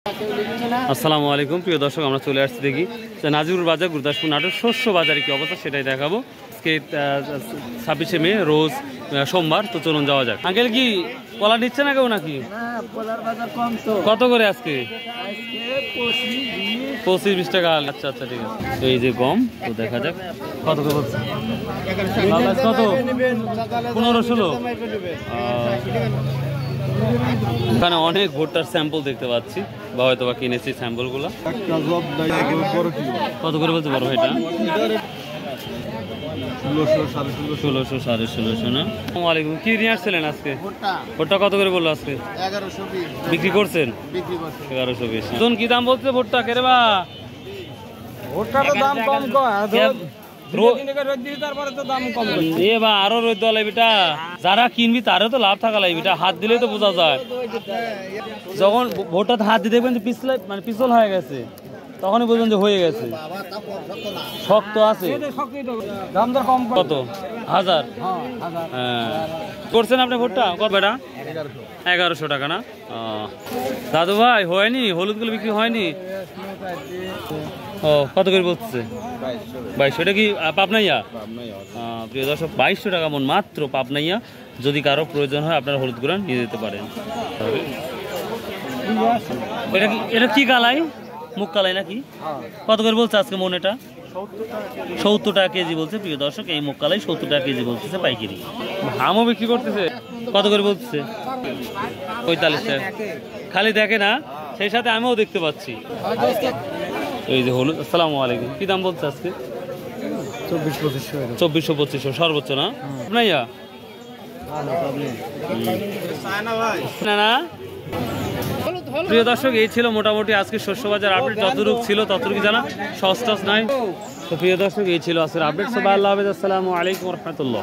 আসসালামু আলাইকুম প্রিয় দর্শক, আমরা চলে আসছি দেখি নাজিরপুর বাজার গুরদাসপুর নাটোর শস্য বাজারে কি অবস্থা সেটাই দেখাবো। আজকে 26শে মে রোজ সোমবার, তো চলুন যাওয়া যাক। আঙ্কেল কি কলা নিচ্ছে না কেউ নাকি? কত করে আজকে? 25-20 টাকা। আচ্ছা আচ্ছা, ঠিক আছে। এই যে গম, তো দেখা যাক কত করে বলছে। কত? 15-16। এখানে অনেক ভুট্টার স্যাম্পল দেখতে পাচ্ছি, বা হয়তো বা কিনেছি স্যাম্পলগুলো। কত করে বলতে পারবো এটা? 1600 1650 না? আসসালামাইকুম, কি নিয়ে আসছিলেন আজকে? ভুট্টা কত করে বললো আজকে? 1120 বিক্রি করছেন? 1120। নতুন কি দাম বলছে ভুট্টা কেরে বা? ভুট্টার দাম কম আরো রোদ দেওয়া বেটা, যারা কিনবি তারও তো লাভ থাকা লাগবে, হাত দিলেই তো বোঝা যায়। যখন ভোটটাতে হাত দিয়ে দেখবেন যে পিছল হয়ে গেছে, তখনই বুঝবেন যে হয়ে গেছে, শক্ত আছে। কত? 1000? হ্যাঁ, করছেন আপনি ভোটটা কত বেটা? 1100 টাকা না? দাদু ভাই হয়নি, হলুদগুলো বিক্রি হয়নি? ও, কত করে বলছে? 2200। এটা কি পাবনাইয়া? প্রিয় দর্শক, 2200 টাকা মন মাত্র পাবনাইয়া। যদি কারো প্রয়োজন হয় আপনারা হলুদগুলো নিয়ে যেতে পারেন। এটা কি কালাই? মুখ কালাই নাকি? কত করে বলছে আজকে মন? এটা 70 টাকা কেজি বলছে। প্রিয় দর্শক, এই মুখ কালাই 70 টাকা কেজি বলতেছে পাইকারি। আমও বিক্রি করতেছে। কত করে বলছে? 45 টাকা। খালি দেখে না, সেই সাথে আমিও দেখতে পাচ্ছি। এই যে হলুদ। আসসালামু আলাইকুম, কি দাম বলছে আজকে? 2400-2500 সর্বোচ্চ না? আপনাইয়া না। প্রিয় দর্শক, এই ছিল মোটামুটি আজকে শস্য বাজার আপডেট। যতটুকু ছিল ততটুকু জানা, সস্তা নাই। তো প্রিয় দর্শক, এই ছিল আজকের আপডেট। সবাই আল্লাহ হাফেজ, আসসালামু আলাইকুম রহমতুল্লাহ।